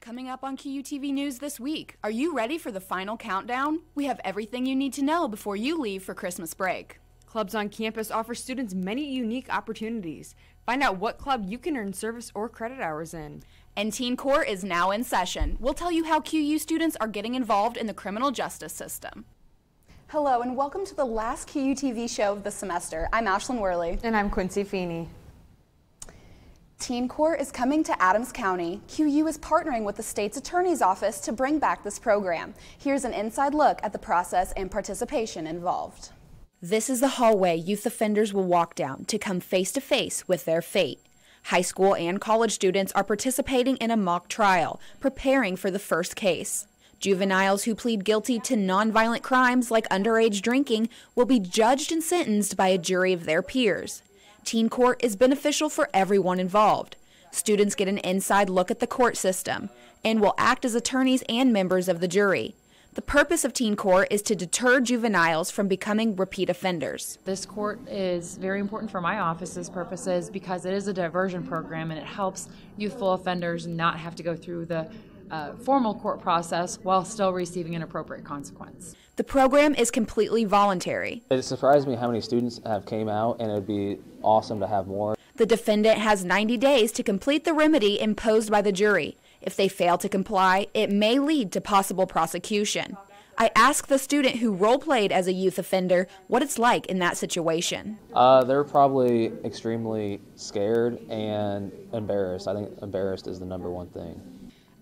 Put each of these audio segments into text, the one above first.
Coming up on QUTV News this week, are you ready for the final countdown? We have everything you need to know before you leave for Christmas break. Clubs on campus offer students many unique opportunities. Find out what club you can earn service or credit hours in. And Teen Court is now in session. We'll tell you how QU students are getting involved in the criminal justice system. Hello and welcome to the last QUTV show of the semester. I'm Ashlyn Worley. And I'm Quincy Feeney. Teen Court is coming to Adams County. QU is partnering with the state's attorney's office to bring back this program. Here's an inside look at the process and participation involved. This is the hallway youth offenders will walk down to come face to face with their fate. High school and college students are participating in a mock trial, preparing for the first case. Juveniles who plead guilty to nonviolent crimes like underage drinking will be judged and sentenced by a jury of their peers. Teen Court is beneficial for everyone involved. Students get an inside look at the court system and will act as attorneys and members of the jury. The purpose of Teen Court is to deter juveniles from becoming repeat offenders. This court is very important for my office's purposes because it is a diversion program and it helps youthful offenders not have to go through the formal court process while still receiving an appropriate consequence. The program is completely voluntary. It surprised me how many students have came out, and it would be awesome to have more. The defendant has 90 days to complete the remedy imposed by the jury. If they fail to comply, it may lead to possible prosecution. I asked the student who role-played as a youth offender what it's like in that situation. They're probably extremely scared and embarrassed. I think embarrassed is the #1 thing.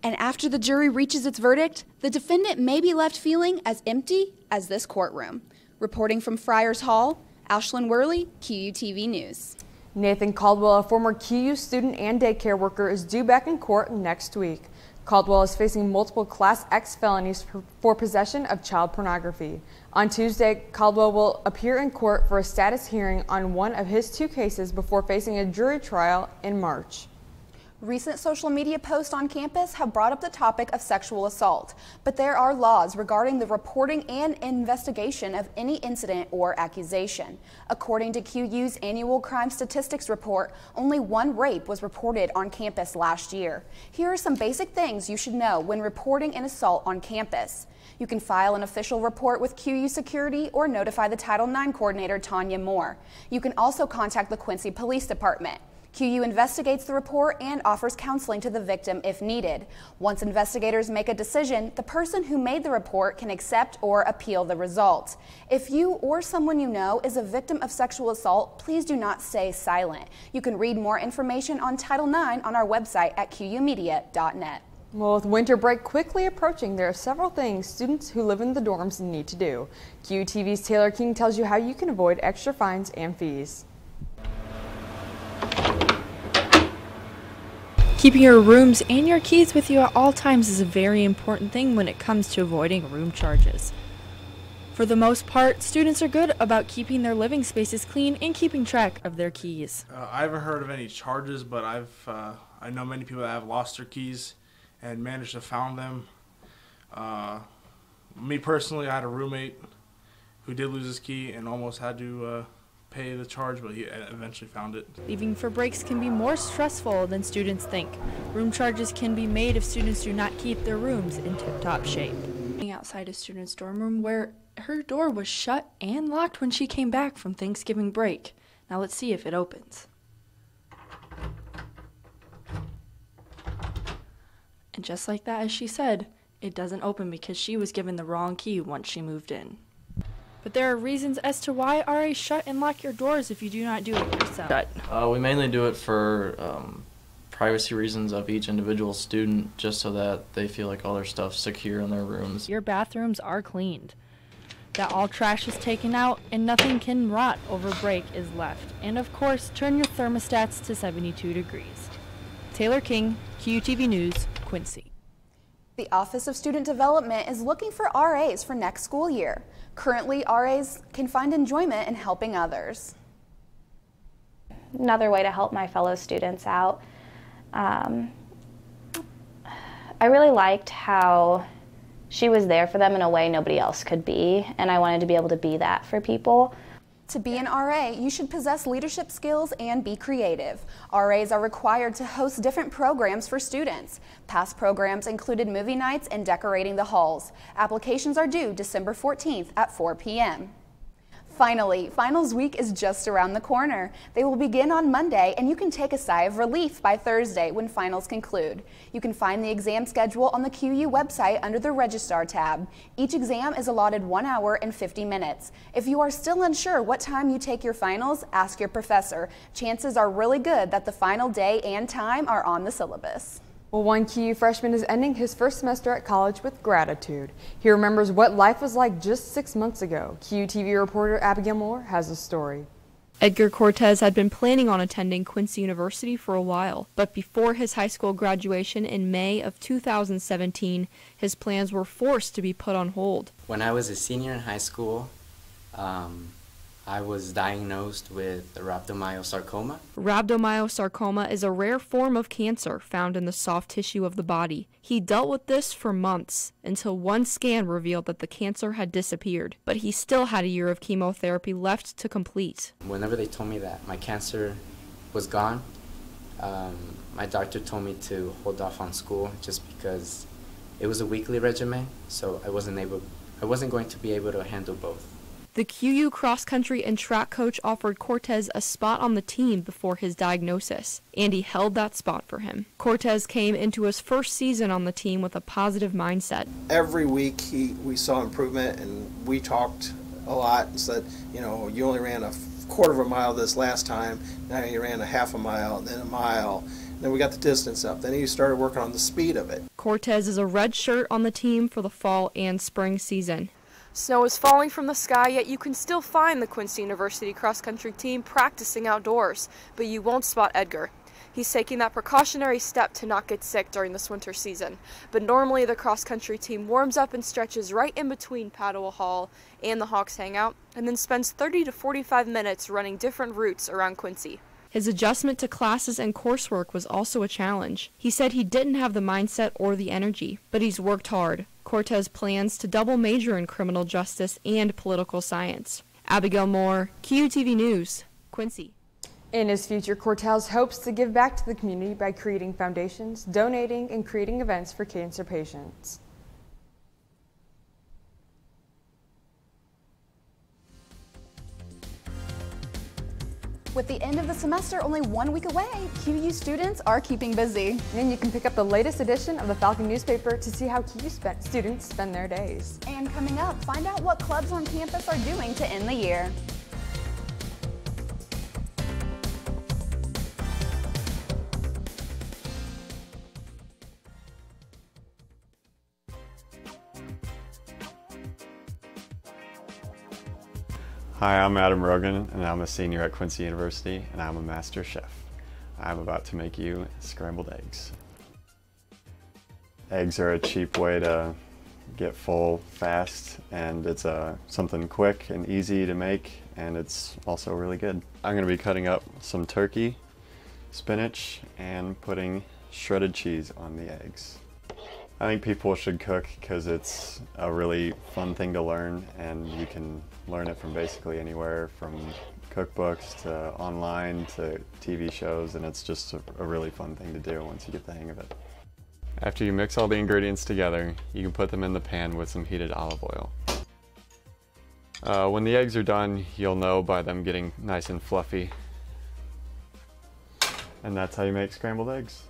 And after the jury reaches its verdict, the defendant may be left feeling as empty as this courtroom. Reporting from Friars Hall, Ashlyn Worley, QUTV News. Nathan Caldwell, a former QU student and daycare worker, is due back in court next week. Caldwell is facing multiple Class X felonies for possession of child pornography. On Tuesday, Caldwell will appear in court for a status hearing on one of his 2 cases before facing a jury trial in March. Recent social media posts on campus have brought up the topic of sexual assault, but there are laws regarding the reporting and investigation of any incident or accusation. According to QU's annual crime statistics report, only 1 rape was reported on campus last year. Here are some basic things you should know when reporting an assault on campus. You can file an official report with QU Security or notify the Title IX coordinator, Tanya Moore. You can also contact the Quincy Police Department. QU investigates the report and offers counseling to the victim if needed. Once investigators make a decision, the person who made the report can accept or appeal the result. If you or someone you know is a victim of sexual assault, please do not stay silent. You can read more information on Title IX on our website at QUmedia.net. Well, with winter break quickly approaching, there are several things students who live in the dorms need to do. QUTV's Taylor King tells you how you can avoid extra fines and fees. Keeping your rooms and your keys with you at all times is a very important thing when it comes to avoiding room charges. For the most part, students are good about keeping their living spaces clean and keeping track of their keys. I haven't heard of any charges, but I know many people that have lost their keys and managed to found them. Me personally, I had a roommate who did lose his key and almost had to pay the charge, but he eventually found it. Leaving for breaks can be more stressful than students think. Room charges can be made if students do not keep their rooms in tip-top shape. Outside a student's dorm room where her door was shut and locked when she came back from Thanksgiving break. Now let's see if it opens. And just like that, as she said, it doesn't open because she was given the wrong key once she moved in. But there are reasons as to why RAs shut and lock your doors if you do not do it yourself. We mainly do it for privacy reasons of each individual student, just so that they feel like all their stuff's secure in their rooms. Your bathrooms are cleaned, that all trash is taken out, and nothing can rot over break is left. And of course, turn your thermostats to 72 degrees. Taylor King, QUTV News, Quincy. The Office of Student Development is looking for RAs for next school year. Currently, RAs can find enjoyment in helping others. Another way to help my fellow students out. I really liked how she was there for them in a way nobody else could be, and I wanted to be able to be that for people. To be an RA, you should possess leadership skills and be creative. RAs are required to host different programs for students. Past programs included movie nights and decorating the halls. Applications are due December 14th at 4 p.m. Finally, finals week is just around the corner. They will begin on Monday, and you can take a sigh of relief by Thursday when finals conclude. You can find the exam schedule on the QU website under the Registrar tab. Each exam is allotted 1 hour and 50 minutes. If you are still unsure what time you take your finals, ask your professor. Chances are really good that the final day and time are on the syllabus. Well, one QU freshman is ending his first semester at college with gratitude. He remembers what life was like just 6 months ago. QUTV reporter Abigail Moore has a story. Edgar Cortez had been planning on attending Quincy University for a while, but before his high school graduation in May of 2017, his plans were forced to be put on hold. When I was a senior in high school, I was diagnosed with rhabdomyosarcoma. Rhabdomyosarcoma is a rare form of cancer found in the soft tissue of the body. He dealt with this for months until one scan revealed that the cancer had disappeared, but he still had a year of chemotherapy left to complete. Whenever they told me that my cancer was gone, my doctor told me to hold off on school just because it was a weekly regimen, so I wasn't going to be able to handle both. The QU cross-country and track coach offered Cortez a spot on the team before his diagnosis, and he held that spot for him. Cortez came into his first season on the team with a positive mindset. Every week we saw improvement, and we talked a lot and said, you know, you only ran a quarter of a mile this last time, now you ran a half a mile, then a mile. Then we got the distance up. Then he started working on the speed of it. Cortez is a red shirt on the team for the fall and spring season. Snow is falling from the sky, yet you can still find the Quincy University cross-country team practicing outdoors, but you won't spot Edgar. He's taking that precautionary step to not get sick during this winter season, but normally the cross-country team warms up and stretches right in between Padua Hall and the Hawks Hangout, and then spends 30 to 45 minutes running different routes around Quincy. His adjustment to classes and coursework was also a challenge. He said he didn't have the mindset or the energy, but he's worked hard. Cortez plans to double major in criminal justice and political science. Abigail Moore, QUTV News, Quincy. In his future, Cortez hopes to give back to the community by creating foundations, donating, and creating events for cancer patients. With the end of the semester only 1 week away, QU students are keeping busy. And you can pick up the latest edition of the Falcon newspaper to see how QU students spend their days. And coming up, find out what clubs on campus are doing to end the year. Hi, I'm Adam Rogan, and I'm a senior at Quincy University, and I'm a master chef. I'm about to make you scrambled eggs. Eggs are a cheap way to get full fast, and it's something quick and easy to make, and it's also really good. I'm going to be cutting up some turkey, spinach, and putting shredded cheese on the eggs. I think people should cook because it's a really fun thing to learn, and you can learn it from basically anywhere, from cookbooks to online to TV shows, and it's just a really fun thing to do once you get the hang of it. After you mix all the ingredients together, you can put them in the pan with some heated olive oil. When the eggs are done, you'll know by them getting nice and fluffy. And that's how you make scrambled eggs.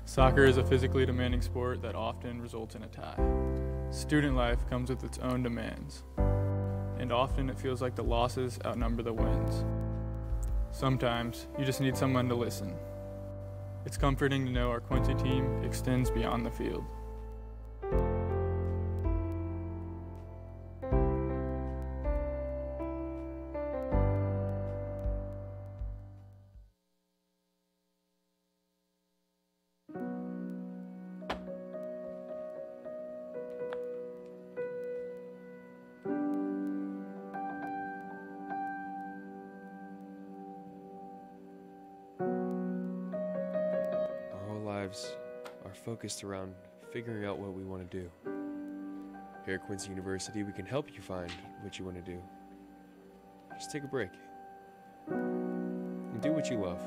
Soccer is a physically demanding sport that often results in a tie. Student life comes with its own demands, and often it feels like the losses outnumber the wins. Sometimes you just need someone to listen. It's comforting to know our Quincy team extends beyond the field. Are focused around figuring out what we want to do. Here at Quincy University, we can help you find what you want to do. Just take a break and do what you love.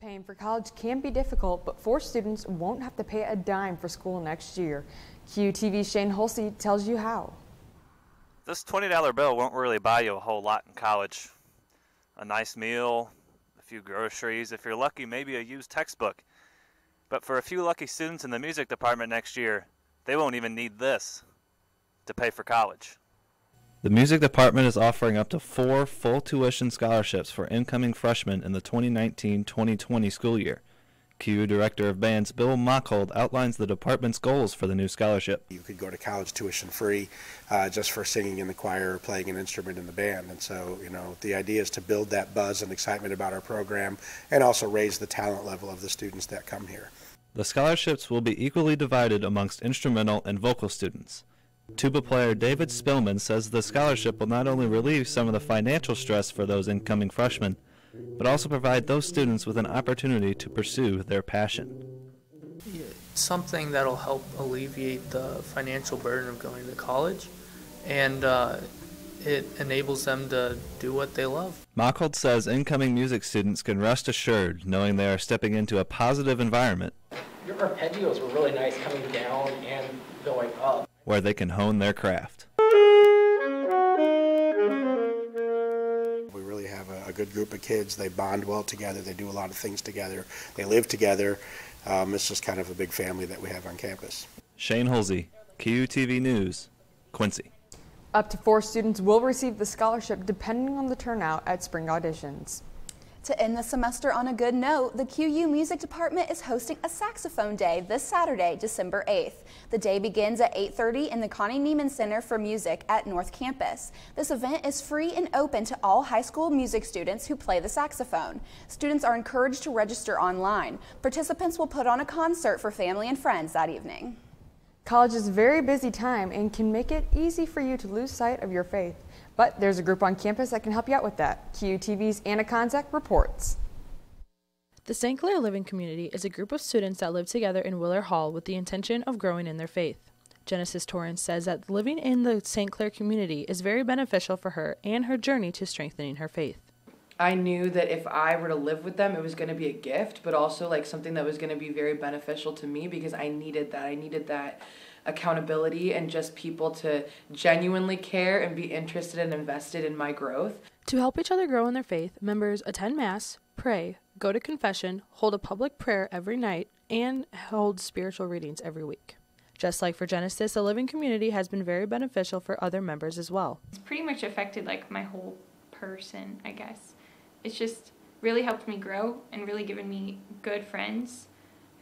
Paying for college can be difficult, but 4 students won't have to pay a dime for school next year. QUTV's Shane Hulsey tells you how. This $20 bill won't really buy you a whole lot in college. A nice meal, a few groceries, if you're lucky, maybe a used textbook. But for a few lucky students in the music department next year, they won't even need this to pay for college. The music department is offering up to 4 full tuition scholarships for incoming freshmen in the 2019-2020 school year. QU Director of Bands Bill Mockhold outlines the department's goals for the new scholarship. You could go to college tuition free just for singing in the choir or playing an instrument in the band. And so, the idea is to build that buzz and excitement about our program and also raise the talent level of the students that come here. The scholarships will be equally divided amongst instrumental and vocal students. Tuba player David Spillman says the scholarship will not only relieve some of the financial stress for those incoming freshmen, but also provide those students with an opportunity to pursue their passion. Something that'll help alleviate the financial burden of going to college, and it enables them to do what they love. Mockhold says incoming music students can rest assured knowing they are stepping into a positive environment Your arpeggios were really nice coming down and going up, where they can hone their craft. We really have a good group of kids. They bond well together. They do a lot of things together. They live together. It's just kind of a big family that we have on campus. Shane Hulsey, QUTV News, Quincy. Up to 4 students will receive the scholarship depending on the turnout at spring auditions. To end the semester on a good note, the QU Music Department is hosting a saxophone day this Saturday, December 8th. The day begins at 8:30 in the Connie Neiman Center for Music at North Campus. This event is free and open to all high school music students who play the saxophone. Students are encouraged to register online. Participants will put on a concert for family and friends that evening. College is a very busy time and can make it easy for you to lose sight of your faith. But there's a group on campus that can help you out with that. QUTV's Anna Konzak reports. The St. Clair Living Community is a group of students that live together in Willer Hall with the intention of growing in their faith. Genesis Torrance says that living in the St. Clair community is very beneficial for her and her journey to strengthening her faith. I knew that if I were to live with them, it was going to be a gift, but also like something that was going to be very beneficial to me because I needed that. I needed that accountability and just people to genuinely care and be interested and invested in my growth. To help each other grow in their faith, members attend Mass, pray, go to confession, hold a public prayer every night, and hold spiritual readings every week. Just like for Genesis, the living community has been very beneficial for other members as well. It's pretty much affected like my whole person, I guess. It's just really helped me grow and really given me good friends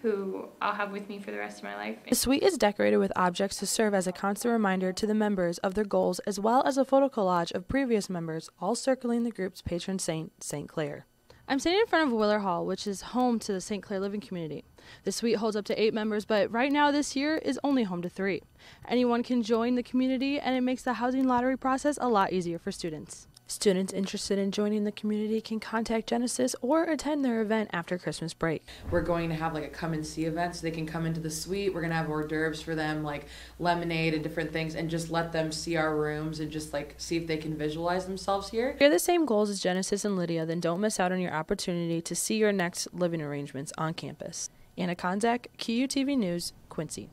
who I'll have with me for the rest of my life. The suite is decorated with objects to serve as a constant reminder to the members of their goals, as well as a photo collage of previous members, all circling the group's patron saint, St. Clair. I'm standing in front of Willer Hall, which is home to the St. Clair Living Community. The suite holds up to 8 members, but right now this year is only home to 3. Anyone can join the community, and it makes the housing lottery process a lot easier for students. Students interested in joining the community can contact Genesis or attend their event after Christmas break. We're going to have like a come and see event so they can come into the suite. We're going to have hors d'oeuvres for them, like lemonade and different things, and just let them see our rooms and just like see if they can visualize themselves here. Share the same goals as Genesis and Lydia, then don't miss out on your opportunity to see your next living arrangements on campus. Anna Konzak, QUTV News, Quincy.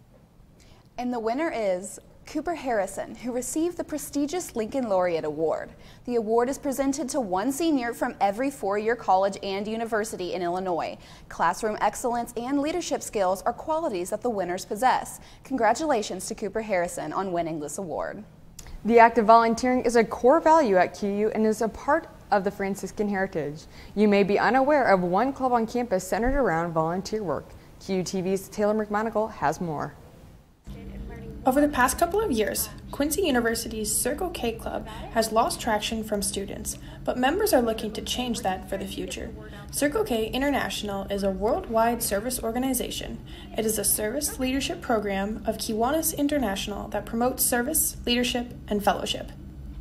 And the winner is Cooper Harrison, who received the prestigious Lincoln Laureate Award. The award is presented to one senior from every 4-year college and university in Illinois. Classroom excellence and leadership skills are qualities that the winners possess. Congratulations to Cooper Harrison on winning this award. The act of volunteering is a core value at QU and is a part of the Franciscan heritage. You may be unaware of one club on campus centered around volunteer work. QUTV's Taylor McMonigal has more. Over the past couple of years, Quincy University's Circle K Club has lost traction from students, but members are looking to change that for the future. Circle K International is a worldwide service organization. It is a service leadership program of Kiwanis International that promotes service, leadership, and fellowship.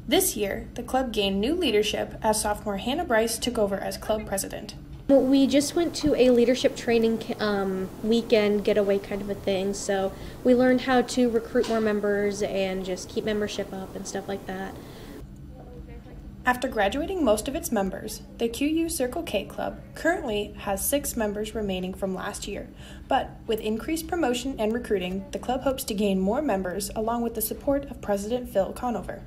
This year, the club gained new leadership as sophomore Hannah Bryce took over as club president. We just went to a leadership training weekend getaway kind of a thing, so we learned how to recruit more members and just keep membership up and stuff like that. After graduating most of its members, the QU Circle K Club currently has 6 members remaining from last year, but with increased promotion and recruiting, the club hopes to gain more members along with the support of President Phil Conover.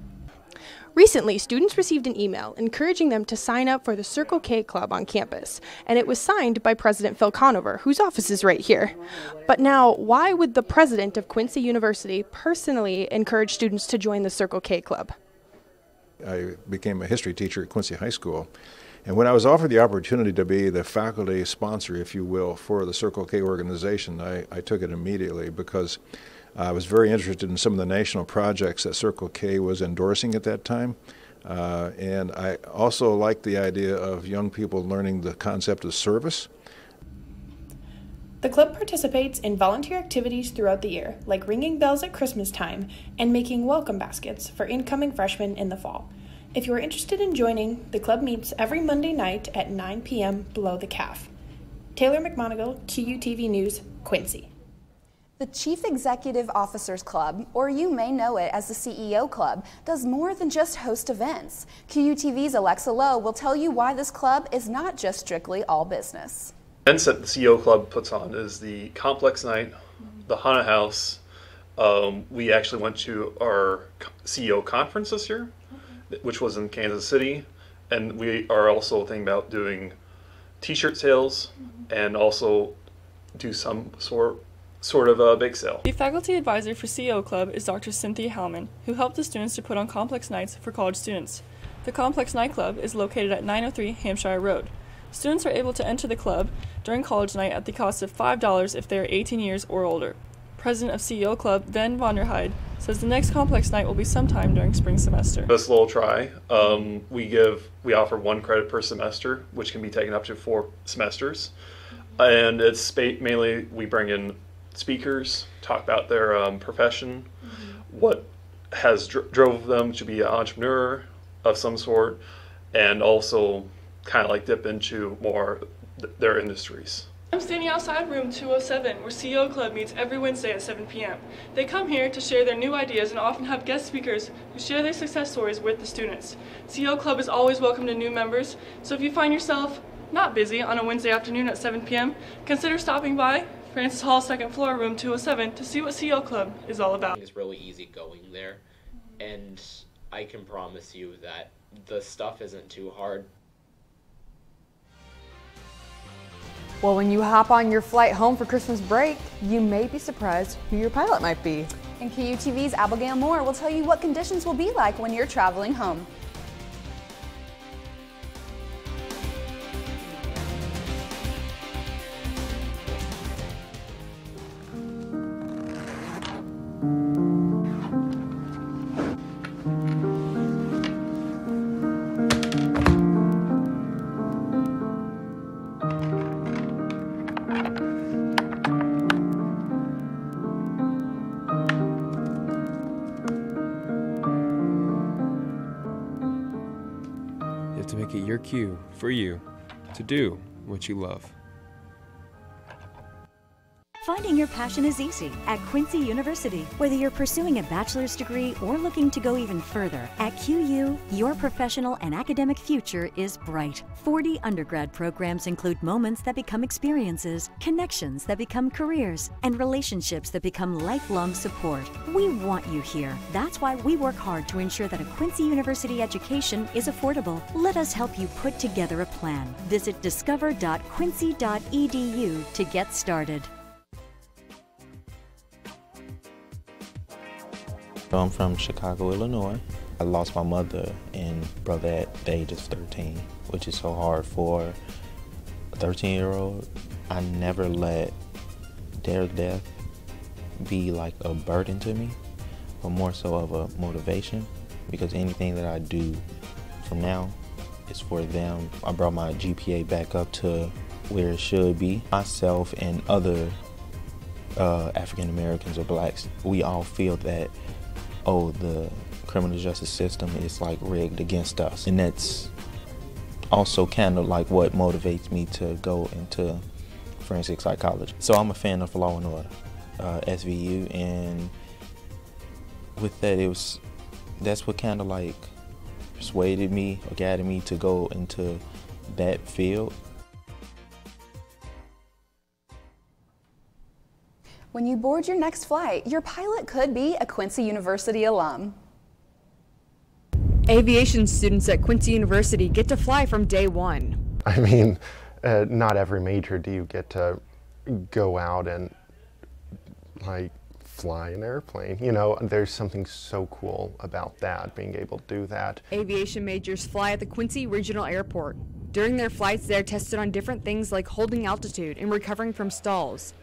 Recently, students received an email encouraging them to sign up for the Circle K Club on campus, and it was signed by President Phil Conover, whose office is right here. But now, why would the president of Quincy University personally encourage students to join the Circle K Club? I became a history teacher at Quincy High School, and when I was offered the opportunity to be the faculty sponsor, if you will, for the Circle K organization, I took it immediately because I was very interested in some of the national projects that Circle K was endorsing at that time, and I also liked the idea of young people learning the concept of service. The club participates in volunteer activities throughout the year, like ringing bells at Christmas time and making welcome baskets for incoming freshmen in the fall. If you are interested in joining, the club meets every Monday night at 9 p.m. below the CAF. Taylor McMonigal, QUTV News, Quincy. The Chief Executive Officers Club, or you may know it as the CEO Club, does more than just host events. QUTV's Alexa Lowe will tell you why this club is not just strictly all business. Events that the CEO Club puts on is the Complex Night, the Haunted House. We actually went to our CEO conference this year, which was in Kansas City, and we are also thinking about doing T-shirt sales and also do some sort of a bake sale. The faculty advisor for CEO Club is Dr. Cynthia Hellman, who helped the students to put on Complex Nights for college students. The Complex Night Club is located at 903 Hampshire Road. Students are able to enter the club during college night at the cost of $5 if they are 18 years or older. President of CEO Club, Ben Vonderheide, says the next Complex Night will be sometime during spring semester. Give us a little try. We offer 1 credit per semester, which can be taken up to 4 semesters. And it's mainly we bring in speakers, talk about their profession, what has drove them to be an entrepreneur of some sort, and also kind of like dip into more their industries. I'm standing outside room 207, where CEO Club meets every Wednesday at 7 p.m. They come here to share their new ideas and often have guest speakers who share their success stories with the students. CEO Club is always welcome to new members, so if you find yourself not busy on a Wednesday afternoon at 7 p.m., consider stopping by Francis Hall, 2nd floor, room 207, to see what CEO Club is all about. It's really easy going there, and I can promise you that the stuff isn't too hard. Well, when you hop on your flight home for Christmas break, you may be surprised who your pilot might be. And QUTV's Abigail Moore will tell you what conditions will be like when you're traveling home. To make it your cue for you to do what you love. Finding your passion is easy at Quincy University. Whether you're pursuing a bachelor's degree or looking to go even further, at QU, your professional and academic future is bright. 40 undergrad programs include moments that become experiences, connections that become careers, and relationships that become lifelong support. We want you here. That's why we work hard to ensure that a Quincy University education is affordable. Let us help you put together a plan. Visit discover.quincy.edu to get started. I'm from Chicago, Illinois. I lost my mother and brother at the age of 13, which is so hard for a 13-year-old. I never let their death be like a burden to me, but more so of a motivation, because anything that I do from now is for them. I brought my GPA back up to where it should be. Myself and other African Americans or blacks, we all feel that, oh, the criminal justice system is like rigged against us, and that's also kind of like what motivates me to go into forensic psychology. So I'm a fan of Law and Order, SVU, and with that, that's what kind of like persuaded me or guided me to go into that field. When you board your next flight, your pilot could be a Quincy University alum. Aviation students at Quincy University get to fly from day one. I mean, not every major do you get to go out and like fly an airplane. You know, there's something so cool about that, being able to do that. Aviation majors fly at the Quincy Regional Airport. During their flights, they are tested on different things like holding altitude and recovering from stalls.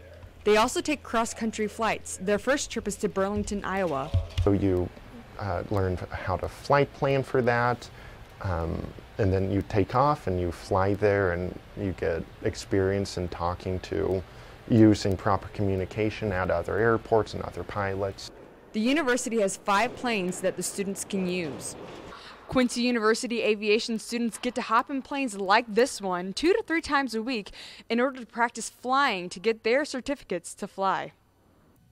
They also take cross-country flights. Their first trip is to Burlington, Iowa. So you learn how to flight plan for that, and then you take off and you fly there, and you get experience in talking to, using proper communication at other airports and other pilots. The university has 5 planes that the students can use. Quincy University aviation students get to hop in planes like this one 2 to 3 times a week in order to practice flying to get their certificates to fly.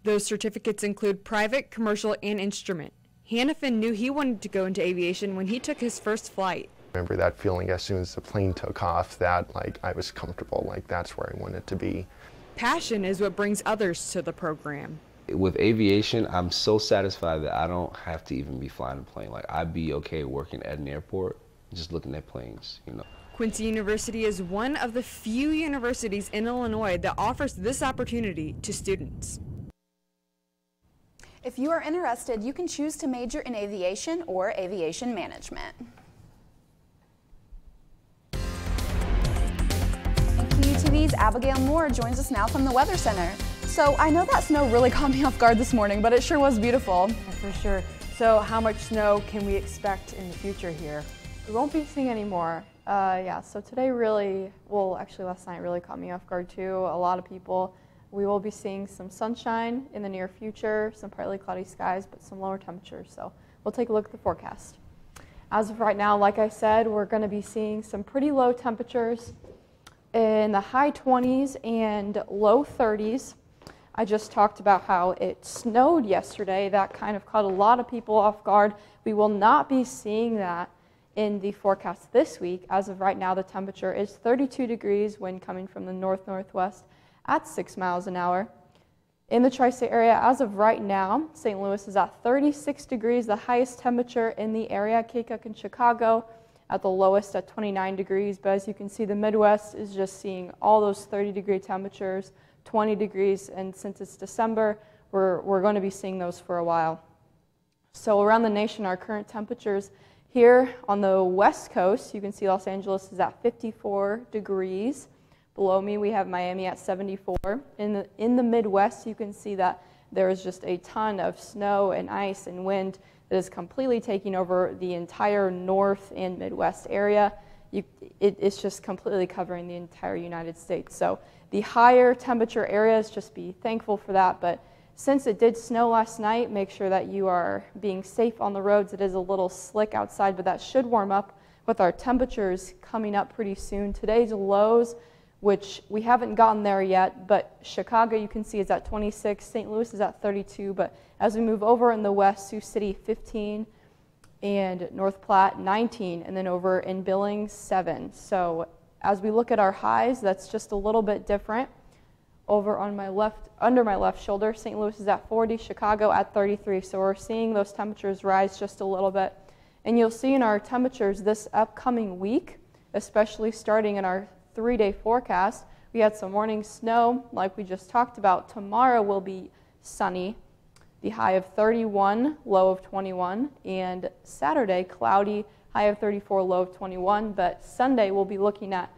Those certificates include private, commercial, and instrument. Hannafin knew he wanted to go into aviation when he took his first flight. I remember that feeling as soon as the plane took off, that like I was comfortable, like that's where I wanted to be. Passion is what brings others to the program. With aviation, I'm so satisfied that I don't have to even be flying a plane. Like, I'd be okay working at an airport, just looking at planes, you know. Quincy University is one of the few universities in Illinois that offers this opportunity to students. If you are interested, you can choose to major in aviation or aviation management. And QUTV's Abigail Moore joins us now from the Weather Center. So I know that snow really caught me off guard this morning, but it sure was beautiful. For sure. So how much snow can we expect in the future here? We won't be seeing any more. Yeah, so today really, well, actually last night really caught me off guard too. A lot of people. We will be seeing some sunshine in the near future, some partly cloudy skies, but some lower temperatures. So we'll take a look at the forecast. As of right now, like I said, we're going to be seeing some pretty low temperatures in the high 20s and low 30s. I just talked about how it snowed yesterday. That kind of caught a lot of people off guard. We will not be seeing that in the forecast this week. As of right now, the temperature is 32 degrees when coming from the north-northwest at 6 miles an hour. In the tri-state area, as of right now, St. Louis is at 36 degrees, the highest temperature in the area. Keokuk and Chicago at the lowest at 29 degrees. But as you can see, the Midwest is just seeing all those 30-degree temperatures. 20 degrees, and since it's December, we're going to be seeing those for a while. So around the nation, our current temperatures here on the west coast, you can see Los Angeles is at 54 degrees. Below me, we have Miami at 74. In the Midwest, you can see that there is just a ton of snow and ice and wind that is completely taking over the entire north and Midwest area. It's just completely covering the entire United States. So the higher temperature areas, just be thankful for that. But since it did snow last night, make sure that you are being safe on the roads. It is a little slick outside, but that should warm up with our temperatures coming up pretty soon. Today's lows, which we haven't gotten there yet, but Chicago, you can see, is at 26. St. Louis is at 32. But as we move over in the west, Sioux City, 15. And North Platte, 19. And then over in Billings, 7. So as we look at our highs, that's just a little bit different. Over on my left, under my left shoulder, St. Louis is at 40, Chicago at 33. So we're seeing those temperatures rise just a little bit. And you'll see in our temperatures this upcoming week, especially starting in our 3-day forecast, we had some morning snow like we just talked about. Tomorrow will be sunny, the high of 31, low of 21. And Saturday, cloudy, high of 34, low of 21, but Sunday we'll be looking at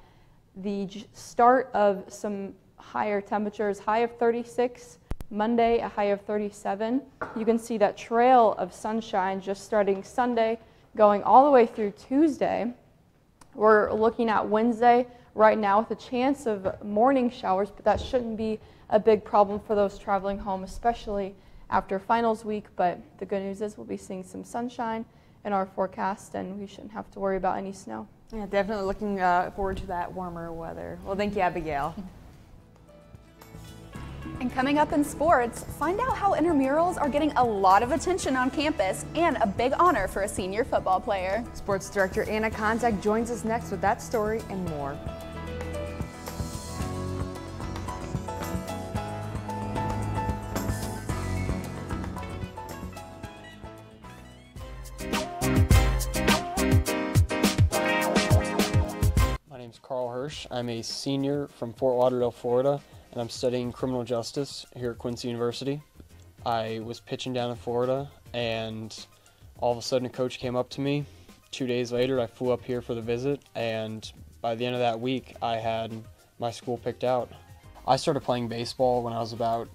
the start of some higher temperatures, high of 36, Monday a high of 37. You can see that trail of sunshine just starting Sunday, going all the way through Tuesday. We're looking at Wednesday right now with a chance of morning showers, but that shouldn't be a big problem for those traveling home, especially after finals week. But the good news is we'll be seeing some sunshine in our forecast, and we shouldn't have to worry about any snow. Yeah, definitely looking forward to that warmer weather. Well, thank you, Abigail. And coming up in sports, find out how intramurals are getting a lot of attention on campus and a big honor for a senior football player. Sports Director Anna Konzak joins us next with that story and more. My name is Carl Hirsch. I'm a senior from Fort Lauderdale, Florida, and I'm studying criminal justice here at Quincy University. I was pitching down in Florida, and all of a sudden a coach came up to me. 2 days later, I flew up here for the visit, and by the end of that week, I had my school picked out. I started playing baseball when I was about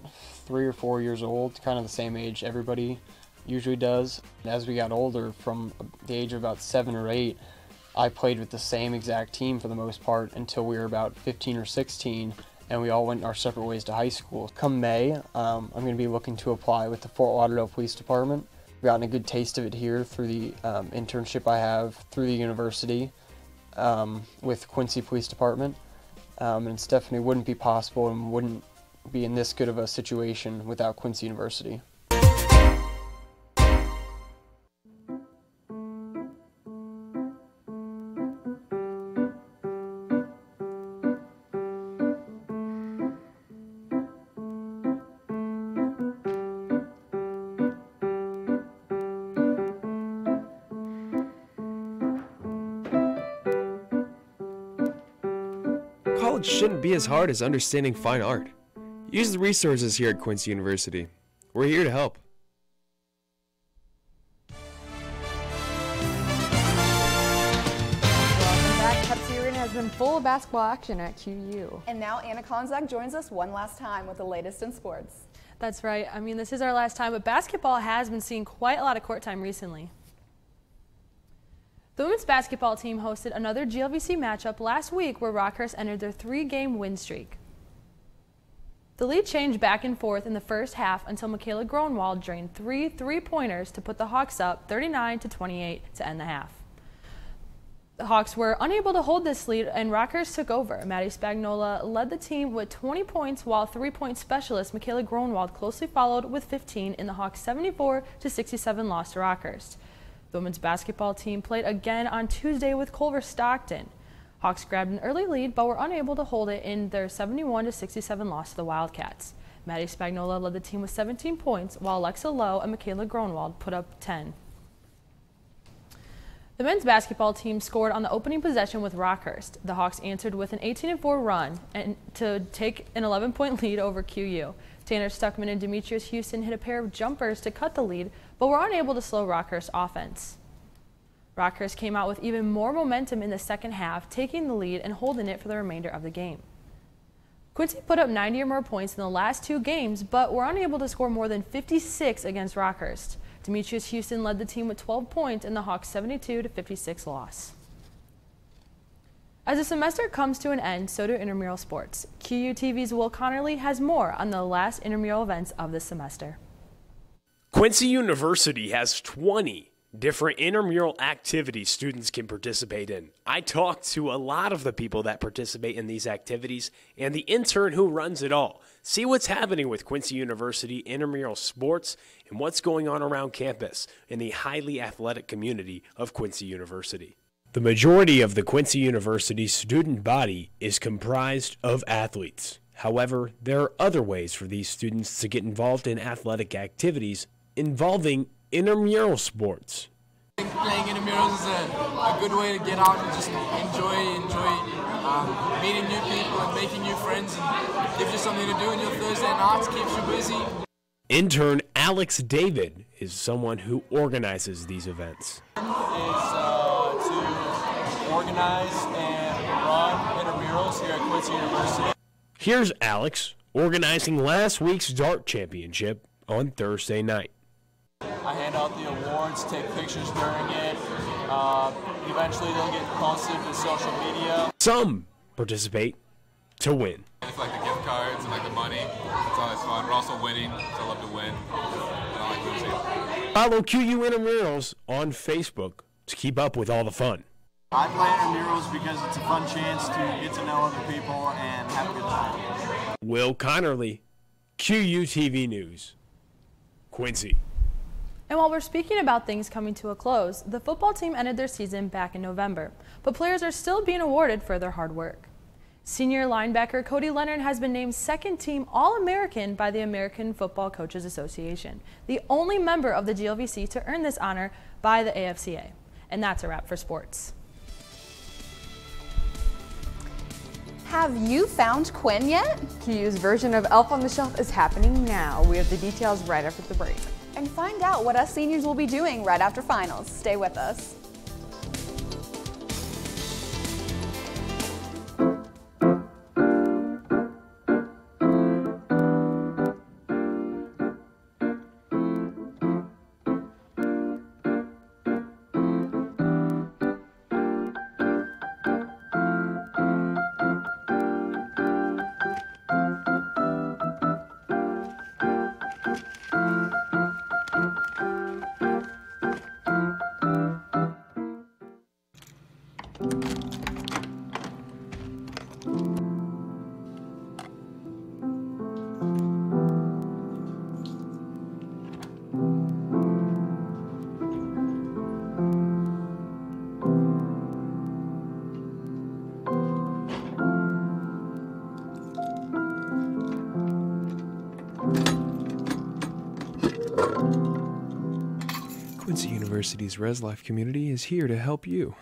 3 or 4 years old, kind of the same age everybody usually does. As we got older, from the age of about 7 or 8, I played with the same exact team for the most part until we were about 15 or 16, and we all went our separate ways to high school. Come May, I'm going to be looking to apply with the Fort Lauderdale Police Department. I've gotten a good taste of it here through the internship I have through the university with Quincy Police Department. And it definitely wouldn't be possible and wouldn't be in this good of a situation without Quincy University. College shouldn't be as hard as understanding fine art. Use the resources here at Quincy University. We're here to help. Welcome back. Pepsi Arena has been full of basketball action at QU. And now Anna Konzak joins us one last time with the latest in sports. That's right. I mean, this is our last time, but basketball has been seeing quite a lot of court time recently. The women's basketball team hosted another GLVC matchup last week where Rockhurst entered their 3-game win streak. The lead changed back and forth in the first half until Michaela Gronwald drained 3 three-pointers to put the Hawks up 39-28 to end the half. The Hawks were unable to hold this lead and Rockhurst took over. Maddie Spagnola led the team with 20 points while 3-point specialist Michaela Gronwald closely followed with 15 in the Hawks' 74-67 loss to Rockhurst. The women's basketball team played again on Tuesday with Culver Stockton. Hawks grabbed an early lead but were unable to hold it in their 71-67 loss to the Wildcats. Maddie Spagnola led the team with 17 points while Alexa Lowe and Michaela Gronwald put up 10. The men's basketball team scored on the opening possession with Rockhurst. The Hawks answered with an 18-4 run and to take an 11-point lead over QU. Tanner Stuckman and Demetrius Houston hit a pair of jumpers to cut the lead, but were unable to slow Rockhurst's offense. Rockhurst came out with even more momentum in the second half, taking the lead and holding it for the remainder of the game. Quincy put up 90 or more points in the last 2 games, but were unable to score more than 56 against Rockhurst. Demetrius Houston led the team with 12 points in the Hawks' 72-56 loss. As the semester comes to an end, so do intramural sports. QUTV's Will Connerly has more on the last intramural events of the semester. Quincy University has 20 different intramural activities students can participate in. I talked to a lot of the people that participate in these activities and the intern who runs it all. See what's happening with Quincy University intramural sports and what's going on around campus in the highly athletic community of Quincy University. The majority of the Quincy University student body is comprised of athletes. However, there are other ways for these students to get involved in athletic activities involving intramural sports. I think playing intramurals is a good way to get out and just enjoy meeting new people and making new friends, and gives you something to do in your Thursday nights, keeps you busy. Intern Alex David is someone who organizes these events. To organize and run intramurals here at Quincy University. Here's Alex organizing last week's dart championship on Thursday night. I hand out the awards, take pictures during it. Eventually they'll get posted to social media. Some participate to win. It's like the gift cards and like the money. It's always fun. We're also winning, so I love to win. I like losing. Follow QU Intramurals on Facebook to keep up with all the fun. I play intramurals because it's a fun chance to get to know other people and have a good time. Will Connerly, QUTV News, Quincy. And while we're speaking about things coming to a close, the football team ended their season back in November, but players are still being awarded for their hard work. Senior linebacker Cody Leonard has been named second team All-American by the American Football Coaches Association, the only member of the GLVC to earn this honor by the AFCA. And that's a wrap for sports. Have you found Quinn yet? QU's version of Elf on the Shelf is happening now. We have the details right after the break. And find out what us seniors will be doing right after finals. Stay with us. Quincy University's Res Life community is here to help you.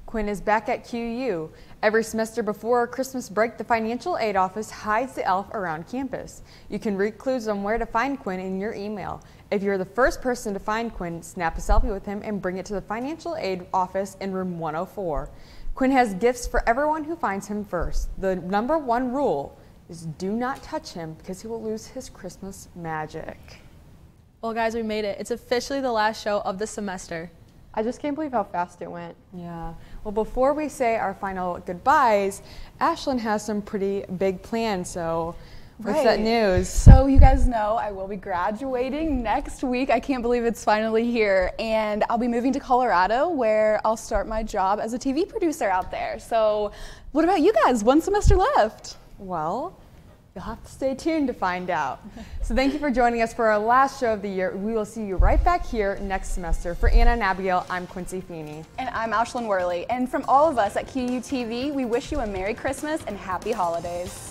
Quinn is back at QU. Every semester before Christmas break, the financial aid office hides the elf around campus. You can read clues on where to find Quinn in your email. If you're the first person to find Quinn, snap a selfie with him and bring it to the financial aid office in room 104. Quinn has gifts for everyone who finds him first. The #1 rule is do not touch him because he will lose his Christmas magic. Well, guys, we made it. It's officially the last show of the semester. I just can't believe how fast it went. Yeah. Well, before we say our final goodbyes, Ashlyn has some pretty big plans, so what's that news? So you guys know I will be graduating next week. I can't believe it's finally here. And I'll be moving to Colorado where I'll start my job as a TV producer out there. So what about you guys? One semester left. Well, you'll have to stay tuned to find out. So thank you for joining us for our last show of the year. We will see you right back here next semester. For Anna and Abigail, I'm Quincy Feeney. And I'm Ashlyn Worley. And from all of us at QUTV, we wish you a Merry Christmas and Happy Holidays.